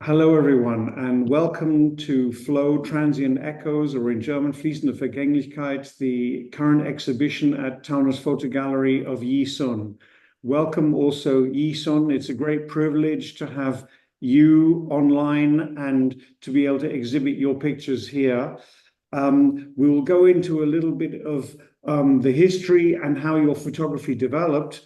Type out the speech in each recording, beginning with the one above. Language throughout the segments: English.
Hello, everyone, and welcome to Flow Transient Echoes, or in German Fließende Vergänglichkeit, the current exhibition at Taunus Foto Galerie of Yi Sun. Welcome also, Yi Sun. It's a great privilege to have you online and to be able to exhibit your pictures here. We will go into a little bit of the history and how your photography developed.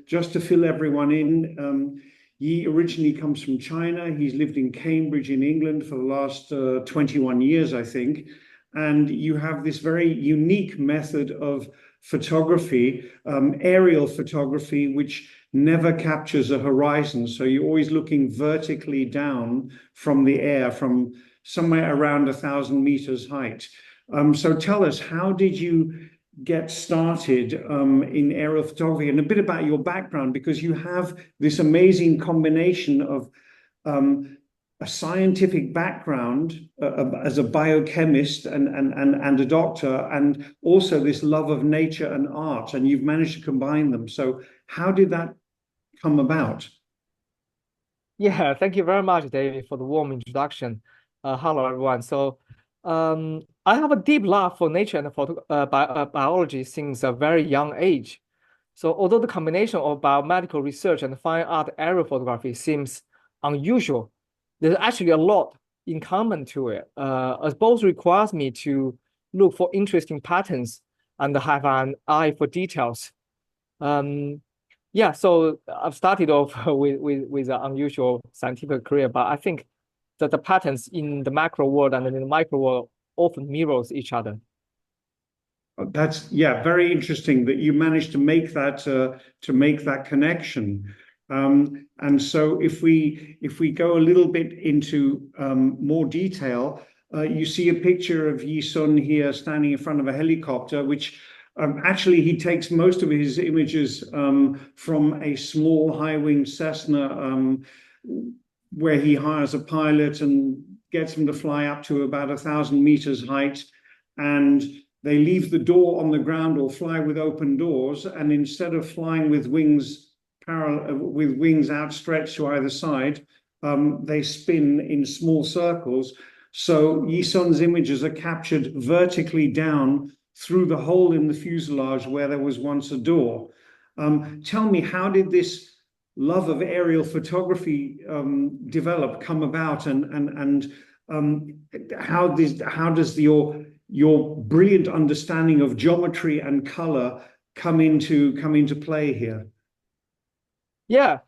Just to fill everyone in, Yi originally comes from China. He's lived in Cambridge in England for the last 21 years, I think. And you have this very unique method of photography, aerial photography, which never captures a horizon. So you're always looking vertically down from the air, from somewhere around 1,000 meters height. So tell us, how did you get started in aerial photography, and a bit about your background, because you have this amazing combination of a scientific background as a biochemist and a doctor, and also this love of nature and art, and you've managed to combine them. So how did that come about? Yeah, thank you very much, David, for the warm introduction. Hello, everyone. I have a deep love for nature and biology since a very young age. So, although the combination of biomedical research and fine art aerial photography seems unusual, there's actually a lot in common to it, as both requires me to look for interesting patterns and have an eye for details. Um, yeah, so I've started off with an unusual scientific career, but I think that the patterns in the macro world and in the micro world often mirrors each other. That's, yeah, very interesting that you managed to make that connection. And so if we go a little bit into more detail, you see a picture of Yi Sun here standing in front of a helicopter, which actually he takes most of his images from a small high-wing Cessna, where he hires a pilot and gets him to fly up to about 1,000 meters height, and they leave the door on the ground or fly with open doors. And instead of flying with wings parallel, with wings outstretched to either side, they spin in small circles. So Yi Sun's images are captured vertically down through the hole in the fuselage where there was once a door. Tell me, how did this love of aerial photography develop, come about, and how does your brilliant understanding of geometry and color come into play here? Yeah,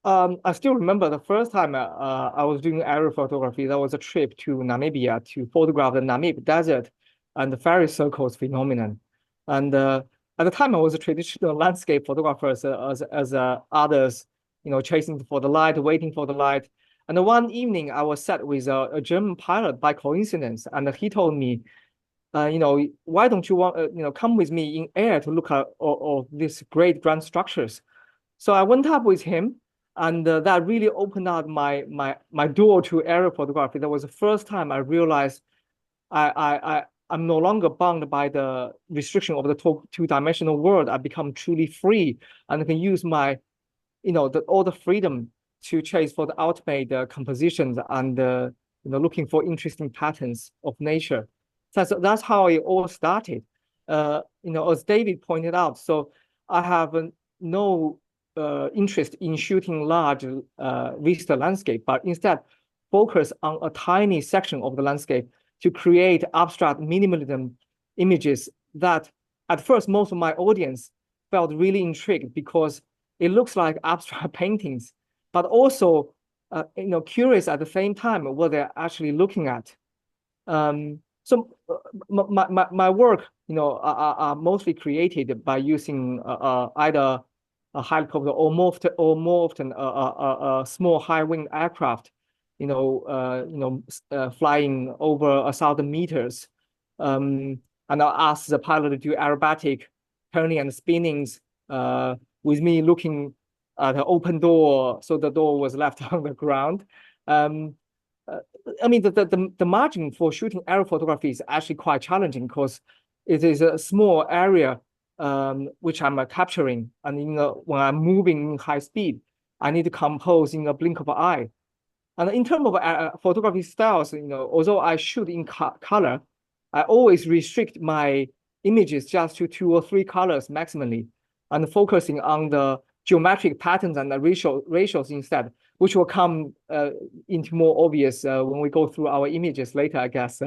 I still remember the first time I was doing aerial photography. That was a trip to Namibia to photograph the Namib Desert and the fairy circles phenomenon. And at the time, I was a traditional landscape photographer, as others, chasing for the light, waiting for the light. And one evening, I was sat with a German pilot by coincidence, and he told me, why don't you want, come with me in air to look at all these great grand structures? So I went up with him, and that really opened up my door to aerial photography. That was the first time I realized I'm no longer bound by the restriction of the two-dimensional world. I become truly free and can use all the freedom to chase for the ultimate compositions and looking for interesting patterns of nature. So that's how it all started. As David pointed out, so I have no interest in shooting large vista landscape, but instead focus on a tiny section of the landscape to create abstract minimalism images that at first most of my audience felt really intrigued because it looks like abstract paintings, but also curious at the same time what they're actually looking at. My work, are mostly created by using either a helicopter or more often a small high wing aircraft, flying over 1,000 meters. And I asked the pilot to do aerobatic turning and spinnings with me looking at an open door, so the door was left on the ground. Um, I mean, the margin for shooting aerial photography is actually quite challenging because it is a small area which I'm capturing. And when I'm moving in high speed, I need to compose in a blink of an eye. And in terms of photography styles, although I shoot in color, I always restrict my images just to 2 or 3 colors maximally, and focusing on the geometric patterns and the ratios instead, which will come into more obvious when we go through our images later, I guess.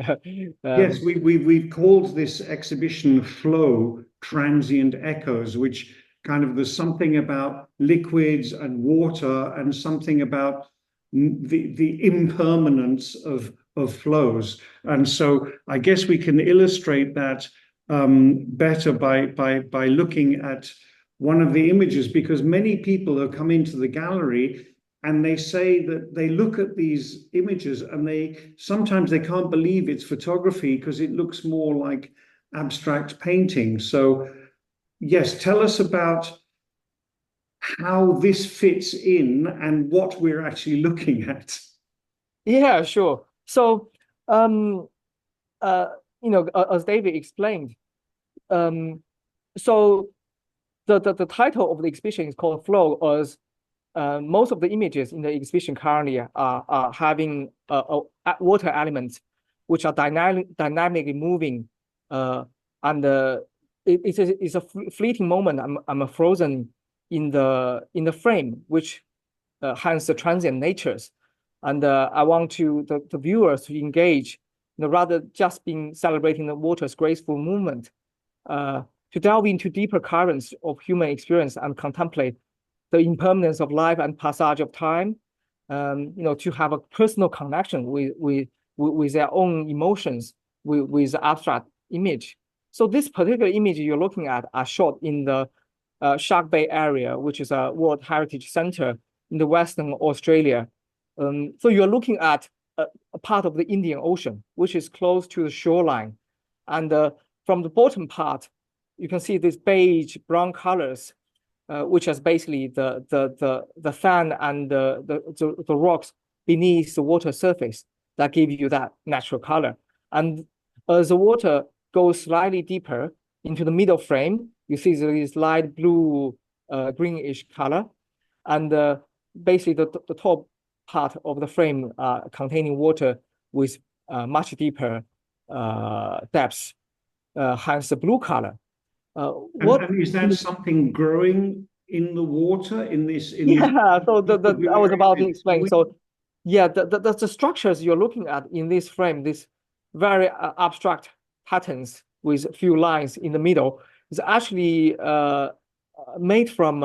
Yes, we've called this exhibition Flow Transient Echoes, which kind of there's something about liquids and water and something about the impermanence of flows. And so I guess we can illustrate that better by looking at one of the images, because many people have come into the gallery and they say that they look at these images and sometimes they can't believe it's photography because it looks more like abstract painting. So yes, tell us about how this fits in and what we're actually looking at. Yeah, sure. So, um, as David explained, um, so the title of the exhibition is called Flow, as most of the images in the exhibition currently are having water elements, which are dynamically moving, and it's a fleeting moment. I'm frozen in the frame, which hence the transient natures, and I want the viewers to engage, rather just being celebrating the water's graceful movement, to delve into deeper currents of human experience and contemplate the impermanence of life and passage of time, to have a personal connection with their own emotions with the abstract image. So this particular image you're looking at are shot in the Shark Bay area, which is a World Heritage Center in the Western Australia. So you're looking at a part of the Indian Ocean, which is close to the shoreline. And from the bottom part, you can see these beige brown colors, which is basically the sand and the rocks beneath the water surface that give you that natural color. And as the water goes slightly deeper into the middle frame, you see this light blue, greenish color. And basically the top part of the frame containing water with much deeper depths, hence the blue color. And is that something growing in the water in this Yeah, so I was about to explain. area? So yeah, the structures you're looking at in this frame, this very abstract patterns with a few lines in the middle, is actually made from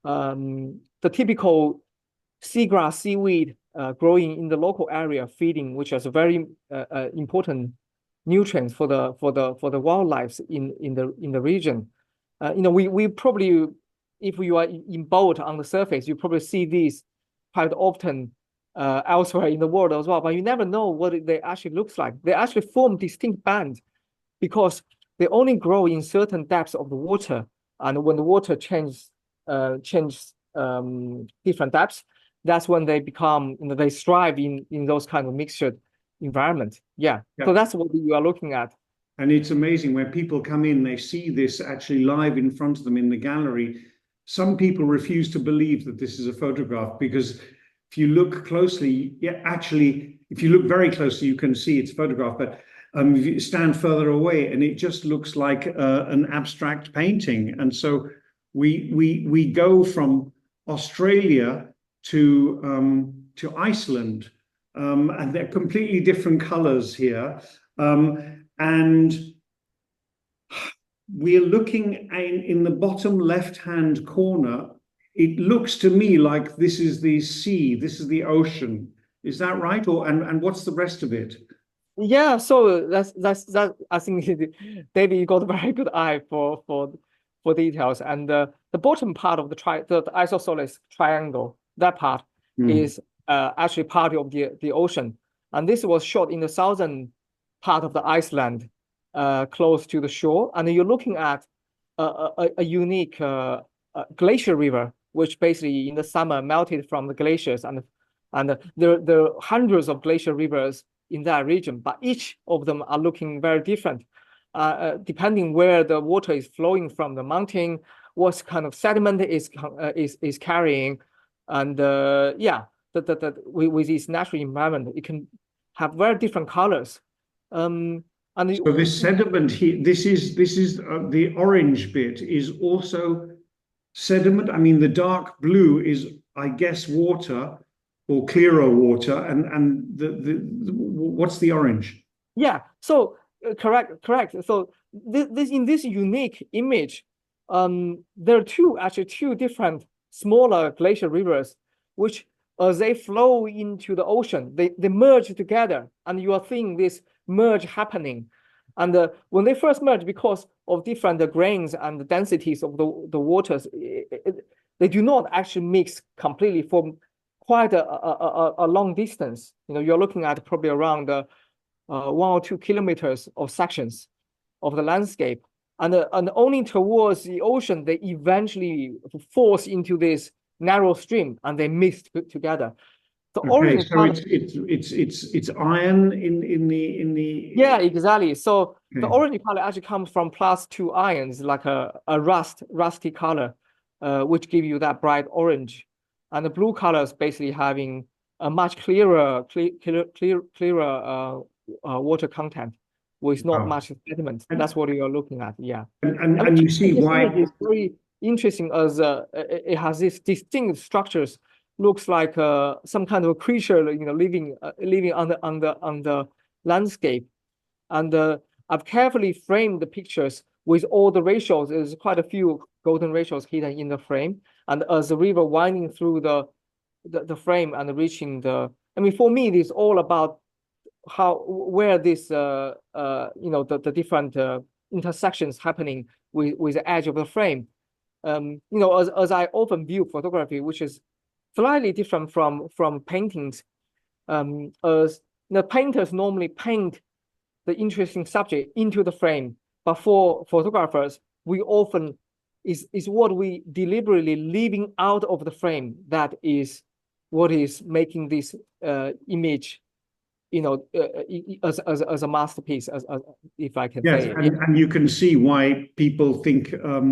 the typical seagrass, seaweed growing in the local area, feeding, which is a very important nutrient for the wildlife in the region. We probably, if you are in boat on the surface, you probably see these quite often elsewhere in the world as well, but you never know what they actually looks like. They actually form distinct bands because they only grow in certain depths of the water, and when the water changes different depths, that's when they become, they thrive in those kind of mixtured environment. Yeah. Yeah. So that's what you are looking at. And it's amazing when people come in, they see this actually live in front of them in the gallery. Some people refuse to believe that this is a photograph because if you look closely, yeah, actually, if you look very closely, you can see it's a photograph, but if you stand further away and it just looks like an abstract painting. And so we go from Australia to Iceland, and they're completely different colors here. And we're looking in the bottom left-hand corner. It looks to me like this is the sea, this is the ocean. Is that right? And what's the rest of it? Yeah, so that. I think David, you got a very good eye for details. And the bottom part of the isosceles triangle, that part is actually part of the ocean. And this was shot in the southern part of the Iceland, close to the shore. And you're looking at a unique glacier river, which basically in the summer melted from the glaciers, and there are hundreds of glacier rivers in that region, but each of them are looking very different, depending where the water is flowing from the mountain, what kind of sediment is carrying, and yeah. with its natural environment, it can have very different colors. And So this sediment here, this is the orange bit is also sediment. I mean, the dark blue is, I guess, water or clearer water, and the what's the orange? yeah, so correct. So this in this unique image, there are actually two different smaller glacial rivers, which as they flow into the ocean, they merge together, and you are seeing this merge happening. And when they first merge, because of different grains and the densities of the waters, they do not actually mix completely for quite a long distance. You're looking at probably around 1 or 2 kilometers of sections of the landscape. And only towards the ocean, they eventually force into this narrow stream and they mix together. The Okay, orange so color, it's iron in the yeah, exactly. So the okay. orange color actually comes from +2 ions, like a rusty color, which give you that bright orange. And the blue color is basically having a much clearer water content with not Wow. much sediment. That's And, what you're looking at. Yeah. and and I mean, and you see this image why. is very interesting as it has these distinct structures. Looks like some kind of a creature, living on the landscape. And I've carefully framed the pictures with all the ratios. There's quite a few golden ratios hidden in the frame. And as the river winding through the frame and reaching I mean, for me, it's all about where this the different intersections happening with the edge of the frame. As I often view photography, which is slightly different from paintings, as the painters normally paint the interesting subject into the frame, but for photographers, we often is what we deliberately leaving out of the frame that is what is making this image as a masterpiece, as if I can Yes, say it. and you can see why people think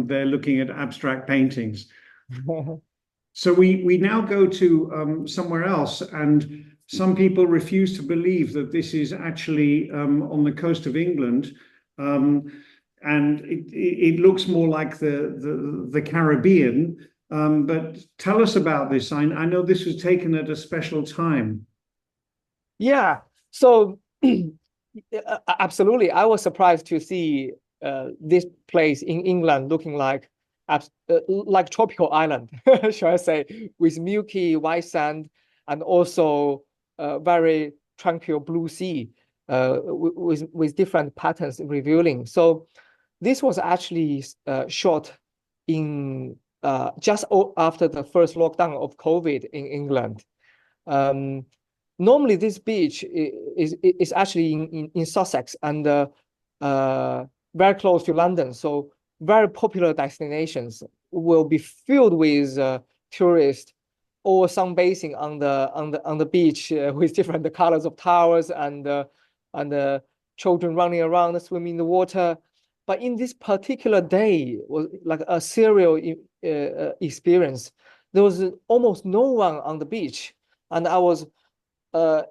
they're looking at abstract paintings. Yeah. So we now go to somewhere else, and some people refuse to believe that this is actually on the coast of England, and it looks more like the Caribbean. But tell us about this. I know this was taken at a special time. Yeah. So absolutely, I was surprised to see this place in England looking like tropical island, shall I say, with milky white sand and also very tranquil blue sea with different patterns revealing. So this was actually shot in just after the first lockdown of COVID in England. Um, Normally, this beach is actually in Sussex and very close to London. So very popular destinations will be filled with tourists or sunbathing on the beach with different colors of towers and children running around, swimming in the water. But in this particular day was like a surreal experience. There was almost no one on the beach, and I was uh,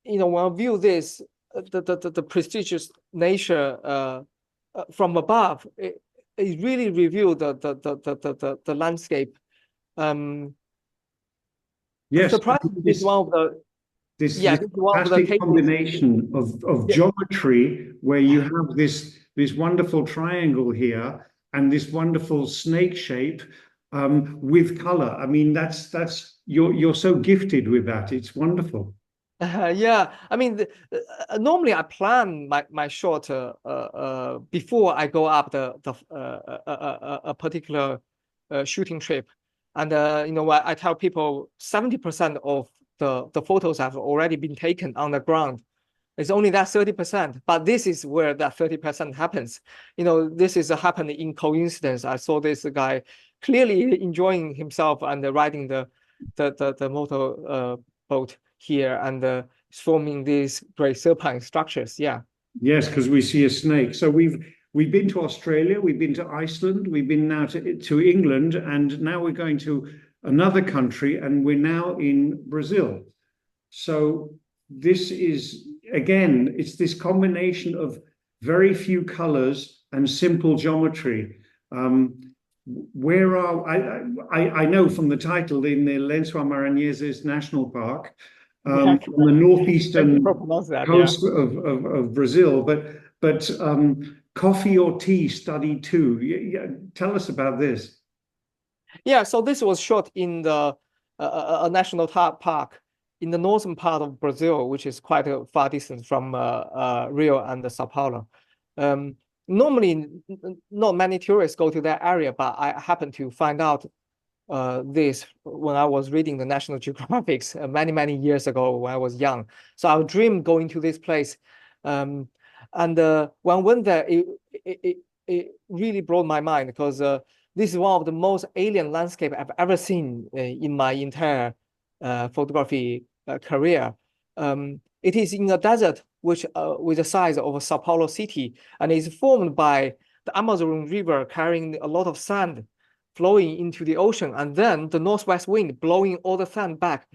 when I view this, the prestigious nature from above, it really revealed the landscape. Um, Yes, Surprisingly, this is this one of the this yeah, this this is one of the fantastic cases. combination of Yeah, geometry where you have this wonderful triangle here and this wonderful snake shape with color. I mean, that's you're so gifted with that. It's wonderful. yeah. I mean, normally I plan my shot before I go up a particular shooting trip, and I tell people 70% of the photos have already been taken on the ground. It's only that 30%, but this is where that 30% happens. This is happening in coincidence. I saw this guy clearly enjoying himself and riding the motor boat here and forming these great serpentine structures. Yeah. Yes, because we see a snake. So we've been to Australia, we've been to Iceland, we've been now to England, and now we're going to another country, and we're now in Brazil. So this is, again, it's this combination of very few colors and simple geometry. Where are I know from the title in the Lençóis Maranhenses National Park, Yeah, on the thank you northeastern for pronouncing that. Yeah. coast of Brazil, but coffee or tea study too. Tell us about this. Yeah, so this was shot in the a national park in the northern part of Brazil, which is quite a far distance from Rio and Sao Paulo. Um, Normally, not many tourists go to that area, but I happened to find out this when I was reading the National Geographics many years ago when I was young. So I dreamed going to this place, um, and when I went there, it really blew my mind because this is one of the most alien landscape I've ever seen in my entire photography career. It is in a desert which with the size of Sao Paulo city, and is formed by the Amazon River carrying a lot of sand flowing into the ocean, and then the northwest wind blowing all the sand back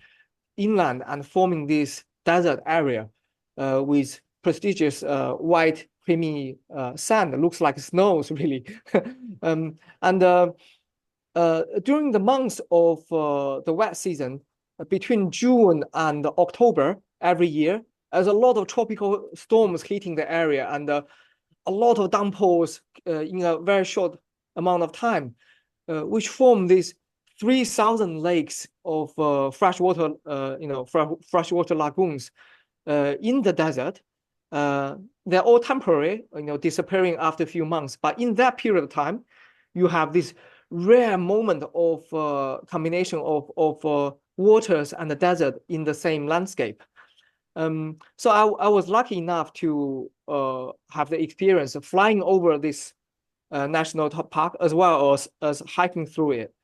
inland and forming this desert area with prestigious white creamy sand. It looks like snows really. And during the months of the wet season, between June and October every year, there's a lot of tropical storms hitting the area and a lot of downpours in a very short amount of time, which form these 3,000 lakes of freshwater, freshwater lagoons in the desert. They're all temporary, disappearing after a few months. But in that period of time, you have this rare moment of combination of waters and the desert in the same landscape. So I was lucky enough to have the experience of flying over this national park as well as hiking through it.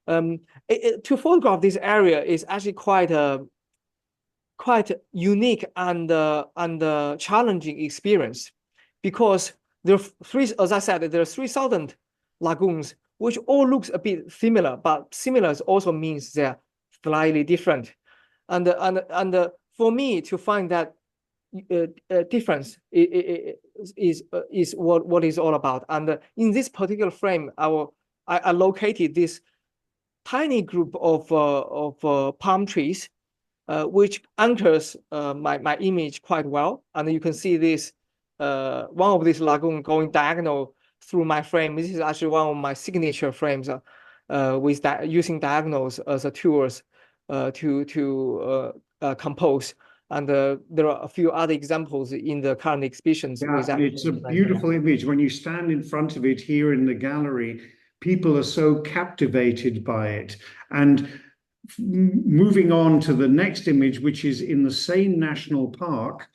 To photograph this area is actually quite unique and challenging experience because there are three, as I said, there are 3,000 lagoons, which all looks a bit similar, but similar also means they're slightly different. And for me to find that difference is what is all about. And in this particular frame, I located this tiny group of palm trees, which anchors my image quite well. And you can see this one of these lagoon going diagonal through my frame. This is actually one of my signature frames with that using diagonals as a tools to compose. And there are a few other examples in the current exhibitions with Yeah, that. it's a beautiful image. When you stand in front of it here in the gallery, people are so captivated by it. And moving on to the next image, which is in the same national park,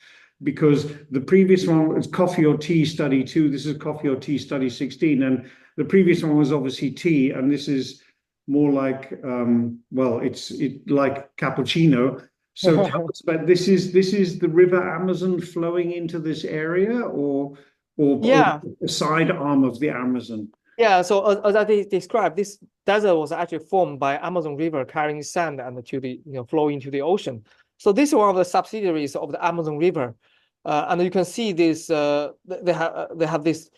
because the previous one was coffee or tea study 2. This is coffee or tea study 16. And the previous one was obviously tea. And this is more like, well, it's like cappuccino. So tell us about this is the River Amazon flowing into this area or Yeah, a side arm of the Amazon. yeah. So as I described, this desert was actually formed by Amazon River carrying sand and to the flow into the ocean. So this is one of the subsidiaries of the Amazon River, and you can see this. They have this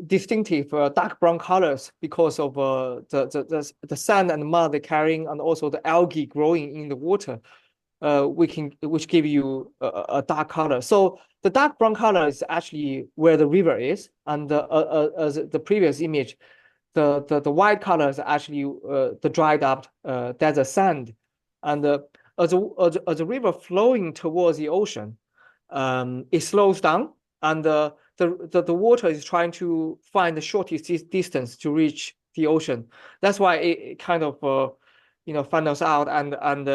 distinctive dark brown colors because of the sand and mud they're carrying, and also the algae growing in the water. Which give you a dark color. So the dark brown color is actually where the river is, and as the previous image, the white color is actually the dried up desert sand, and as the river flowing towards the ocean, it slows down, and the water is trying to find the shortest distance to reach the ocean. That's why it kind of funnels out and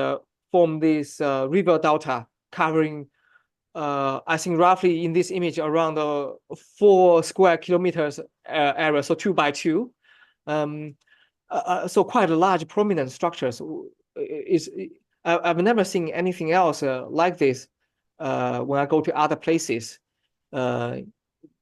form this river delta covering, I think roughly in this image around 4 square kilometers area, so 2 by 2. Um, so quite a large prominent structures. I've never seen anything else like this when I go to other places. Uh,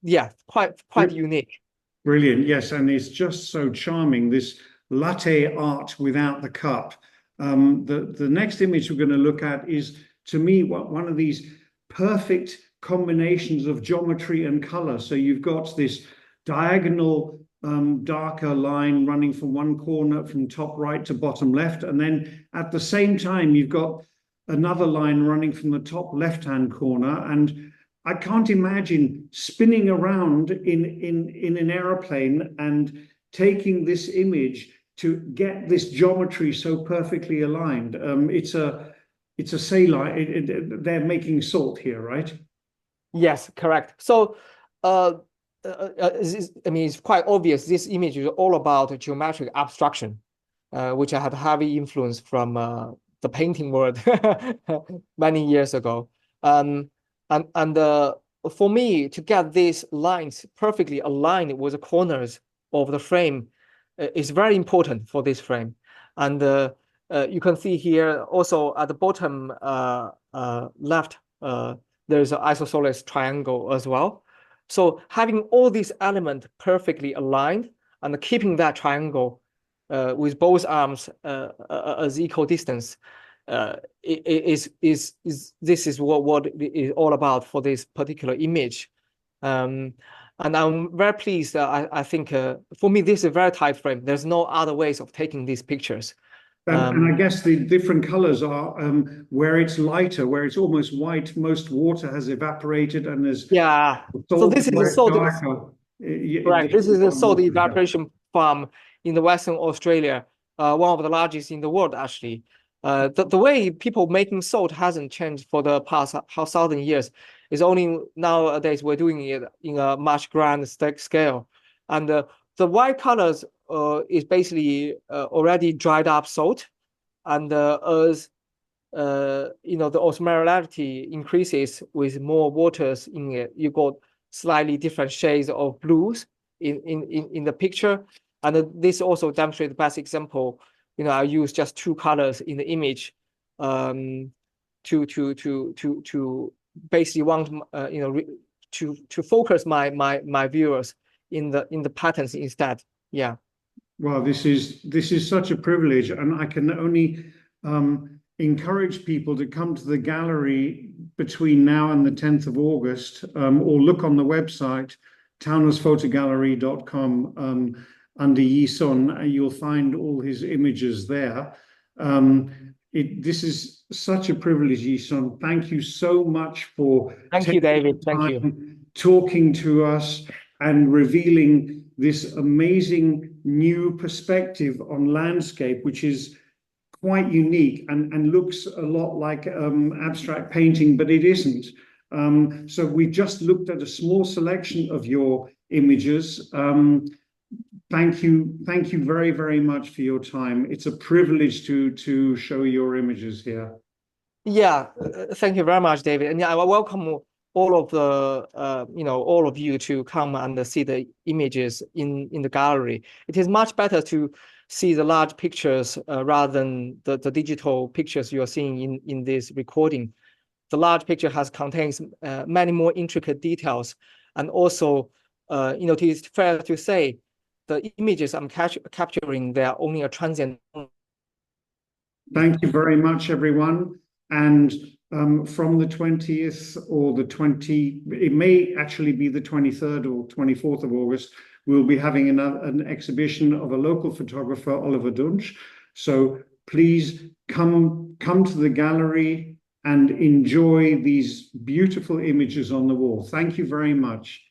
yeah, quite unique. Brilliant. Yes, and it's just so charming. This latte art without the cup. The next image we're going to look at is, to me, one of these perfect combinations of geometry and color. So you've got this diagonal darker line running from one corner from top right to bottom left, and then at the same time you've got another line running from the top left-hand corner. And I can't imagine spinning around in an aeroplane and taking this image to get this geometry so perfectly aligned. It's a saline. They're making salt here, right? Yes, correct. So, I mean, it's quite obvious. This image is all about geometric abstraction, which I had heavy influence from the painting world many years ago. Um, and for me to get these lines perfectly aligned with the corners of the frame is very important for this frame. And you can see here also at the bottom left, there's an isosceles triangle as well. So having all these elements perfectly aligned and keeping that triangle with both arms as equal distance this is what it is all about for this particular image. And I'm very pleased. I think for me, this is a very tight frame. There's no other ways of taking these pictures. And I guess the different colors are where it's lighter, where it's almost white, most water has evaporated and there's Yeah. So salt this is where the it's salt. darker. Right. This is the salt evaporation farm in the Western Australia, one of the largest in the world, actually. The way people making salt hasn't changed for the past 1,000 years. It's only nowadays we're doing it in a much grand scale. And the white colors is basically already dried up salt. And as the osmolarity increases with more waters in it, you got slightly different shades of blues in the picture. And this also demonstrates the best example. I use just two colors in the image to basically want to focus my viewers in the patterns instead. Yeah. Well, this is such a privilege, and I can only encourage people to come to the gallery between now and the 10th of August, or look on the website taunusfotogallery.com under Yi Sun, and you'll find all his images there. This is such a privilege, Yi Sun. Thank you so much for Thank you, David. Thank you. Talking to us and revealing this amazing new perspective on landscape, which is quite unique and looks a lot like abstract painting, but it isn't. So we just looked at a small selection of your images. Thank you very, very much for your time. It's a privilege to show your images here. Yeah, thank you very much, David. And yeah, I welcome all of the all of you to come and see the images in the gallery. It is much better to see the large pictures rather than the digital pictures you are seeing in this recording. The large picture contains many more intricate details, and also it is fair to say the images I'm capturing, they are only a transient. Thank you very much, everyone. And from the 20th or it may actually be the 23rd or 24th of August, we'll be having an exhibition of a local photographer, Oliver Dunsch. So please come to the gallery and enjoy these beautiful images on the wall. Thank you very much.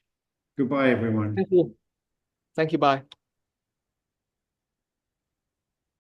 Goodbye, everyone. Thank you. Thank you. Bye.